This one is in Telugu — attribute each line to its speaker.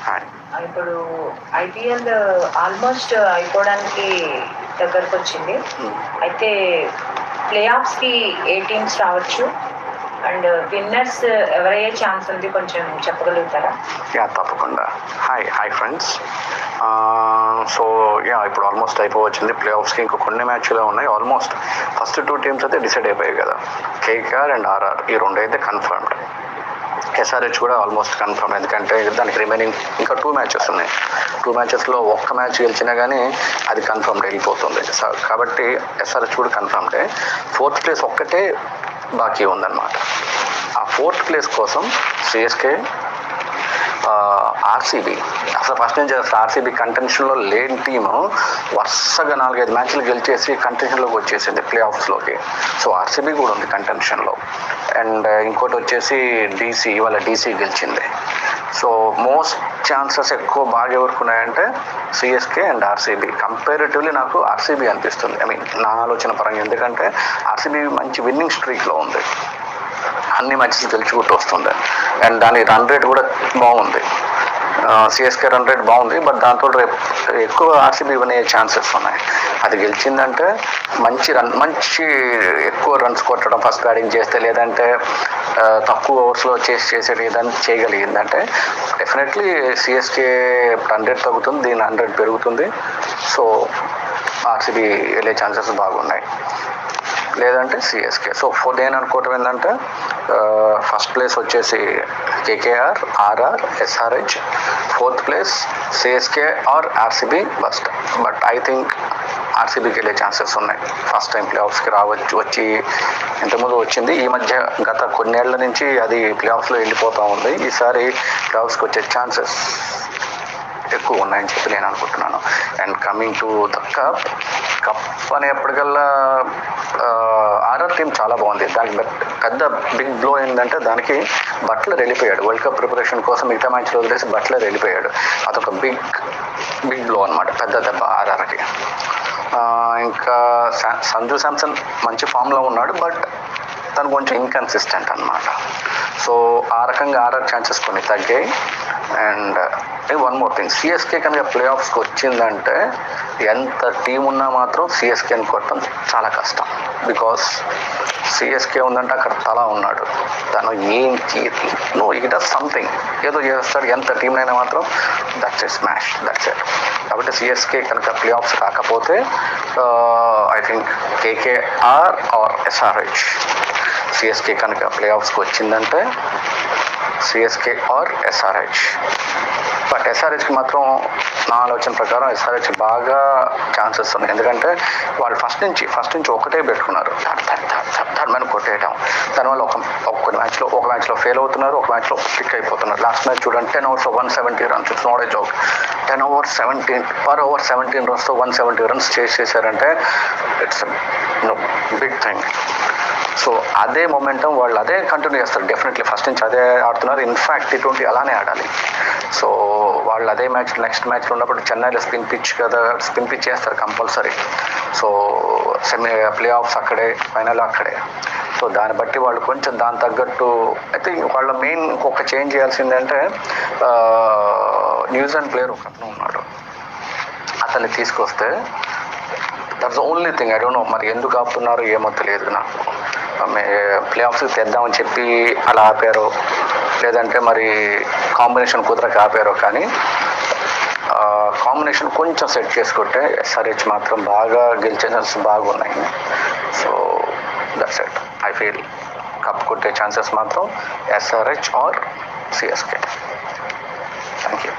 Speaker 1: హాయ్.
Speaker 2: ఇప్పుడు ఐపీఎల్ ఆల్మోస్ట్ అయిపోవడానికి దగ్గరకు వచ్చింది. అయితే ప్లే ఆఫ్స్కి ఏ టీమ్స్ రావచ్చు అండ్ విన్నర్స్ ఎవరయ్యే ఛాన్స్ ఉంది, కొంచెం చెప్పగలుగుతారా?
Speaker 1: తప్పకుండా. Hi friends. సో ఇప్పుడు ఆల్మోస్ట్ అయిపోవచ్చింది. ప్లే ఆఫ్స్కి ఇంకో కొన్ని మ్యాచ్లే ఉన్నాయి. ఆల్మోస్ట్ ఫస్ట్ 2 టీమ్స్ అయితే డిసైడ్ అయిపోయాయి కదా, కేకేఆర్ అండ్ ఆర్ఆర్. ఈ 2 అయితే కన్ఫర్మ్డ్. ఎస్ఆర్హెచ్ కూడా ఆల్మోస్ట్ కన్ఫర్మ్, ఎందుకంటే దానికి రిమైనింగ్ ఇంకా 2 మ్యాచెస్ ఉన్నాయి. 2 మ్యాచెస్లో ఒక్క మ్యాచ్ గెలిచినా కానీ అది కన్ఫర్మ్డ్ వెళ్ళిపోతుంది. కాబట్టి ఎస్ఆర్హెచ్ కూడా కన్ఫర్మ్డే. 4th ప్లేస్ ఒక్కటే బాకీ ఉందన్నమాట. ఆ 4th ప్లేస్ కోసం సిఎస్కే, ఆర్సీబీ, అసలు ఫస్ట్ నుంచి ఆర్సీబీ కంటెన్షన్లో లేని టీము వరుసగా 4-5 మ్యాచ్లు గెలిచేసి కంటెన్షన్లోకి వచ్చేసింది ప్లే ఆఫ్స్లోకి. సో ఆర్సీబీ కూడా ఉంది కంటెన్షన్లో. అండ్ ఇంకోటి వచ్చేసి డీసీ, ఇవాళ డీసీ గెలిచింది. సో మోస్ట్ ఛాన్సెస్ ఎక్కువ బాగా ఎవరికి ఉన్నాయంటే సిఎస్కే అండ్ ఆర్సీబీ. కంపారిటివ్లీ నాకు ఆర్సీబీ అనిపిస్తుంది, నా ఆలోచన పరంగా. ఎందుకంటే ఆర్సీబీ మంచి విన్నింగ్ స్ట్రీక్లో ఉంది, అన్ని మ్యాచెస్ గెలుచుకుంటూ వస్తుంది. అండ్ దాని రన్ రేట్ కూడా బాగుంది. సిఎస్కే రన్ రేట్ బాగుంది, బట్ దాంతో రేపు ఎక్కువ ఆర్సీబీ వినే ఛాన్సెస్ ఉన్నాయి. అది గెలిచిందంటే మంచి ఎక్కువ రన్స్ కొట్టడం ఫస్ట్ బ్యాటింగ్ చేస్తే, లేదంటే తక్కువ ఓవర్స్లో చేసేది ఏదైనా చేయగలిగిందంటే డెఫినెట్లీ సిఎస్కే రన్ రేట్ తగ్గుతుంది, దీని రన్ రేట్ పెరుగుతుంది. సో ఆర్సీబీ వెళ్ళే ఛాన్సెస్ బాగున్నాయి, లేదంటే సిఎస్కే. సో నేను అనుకోవటం ఏంటంటే ఫస్ట్ ప్లేస్ వచ్చేసి KKR, RR, SRH. 4th place CSK or RCB bust. But I think ఆర్సీబీకి వెళ్ళే ఛాన్సెస్ ఉన్నాయి. ఫస్ట్ టైం ప్లే ఆఫ్స్కి వచ్చి ఇంతకుముందు వచ్చింది. ఈ మధ్య గత కొన్నేళ్ల నుంచి అది ప్లే ఆఫ్స్లో వెళ్ళిపోతూ ఉంది. ఈసారి ప్లే ఆఫ్స్కి వచ్చే ఛాన్సెస్ ఎక్కువ ఉన్నాయని చెప్పి నేను అనుకుంటున్నాను. And coming to the cup అనేప్పటికల్లా ఆర్ఆర్ టీం చాలా బాగుంది. దానికి పెద్ద బిగ్ బ్లో ఏంటంటే దానికి బట్లర్ వెళ్ళిపోయాడు. వరల్డ్ కప్ ప్రిపరేషన్ కోసం మిగతా మ్యాచ్లో వదిలేసి బట్లర్ వెళ్ళిపోయాడు. అదొక బిగ్ బ్లో అనమాట, పెద్ద దెబ్బ ఆర్ఆర్కి. ఇంకా సంజు శాంసన్ మంచి ఫామ్లో ఉన్నాడు, బట్ తను కొంచెం ఇన్కన్సిస్టెంట్ అనమాట. సో ఆ రకంగా ఆర్ఆర్ ఛాన్సెస్ కొన్ని తగ్గాయి. And one more thing, CSK కనుక ప్లే ఆఫ్స్కి వచ్చిందంటే ఎంత టీం ఉన్నా మాత్రం సిఎస్కేని కొట్టడం చాలా కష్టం. బికాస్ సిఎస్కే ఉందంటే అక్కడ తలా ఉన్నాడు, తను ఈ డస్ సంథింగ్, ఏదో చేస్తాడు. ఎంత టీం అయినా మాత్రం that's a smash, that's it. కాబట్టి సిఎస్కే కనుక ప్లే ఆఫ్స్ రాకపోతే I think KKR or SRH. CSK కనుక ప్లే ఆఫ్స్కి వచ్చిందంటే సిఎస్కే ఆర్ ఎస్ఆర్హెచ్. బట్ ఎస్ఆర్హెచ్కి మాత్రం నా ఆలోచన ప్రకారం ఎస్ఆర్హెచ్ బాగా ఛాన్సెస్ ఉన్నాయి. ఎందుకంటే వాళ్ళు ఫస్ట్ నుంచి ఒకటే పెట్టుకున్నారు, థర్డ్ కొట్టేయటం. దానివల్ల ఒక మ్యాచ్లో ఫెయిల్ అవుతున్నారు, ఒక మ్యాచ్లో పిక్ అయిపోతున్నారు. లాస్ట్ మ్యాచ్ చూడండి, 10 overs 170 runs. It's not a joke. 10 overs 17 runsతో 170 runs చేశారంటే ఇట్స్ బిగ్ థింగ్. సో అదే మొమెంటం వాళ్ళు అదే కంటిన్యూ చేస్తారు. డెఫినెట్లీ ఫస్ట్ నుంచి అదే ఆడుతున్నారు. ఇన్ఫ్యాక్ట్ T20 అలానే ఆడాలి. సో వాళ్ళు అదే నెక్స్ట్ మ్యాచ్లో ఉన్నప్పుడు చెన్నైలో స్పిన్ పిచ్ చేస్తారు కంపల్సరీ. సో ప్లే ఆఫ్స్ అక్కడే, ఫైనల్ అక్కడే. సో దాన్ని బట్టి వాళ్ళు కొంచెం దాని తగ్గట్టు అయితే వాళ్ళ మెయిన్ ఇంకొక చేంజ్ చేయాల్సిందంటే న్యూజిలాండ్ ప్లేయర్ ఒకతను ఉన్నాడు, అతన్ని తీసుకొస్తే that's only thing. I don't know మరి ఎందుకు ఆపుతున్నారో ఏమో తెలియదు నాకు. ప్లే ఆఫ్స్కి తెద్దామని చెప్పి అలా ఆపారు, లేదంటే మరి కాంబినేషన్ కుదరక ఆపారు. కానీ కాంబినేషన్ కొంచెం సెట్ చేసుకుంటే ఎస్ఆర్హెచ్ మాత్రం బాగా గెలిచే ఛాన్సెస్ బాగున్నాయి. So that's it. I feel cup కొట్టే ఛాన్సెస్ మాత్రం SRH or CSK. Thank you.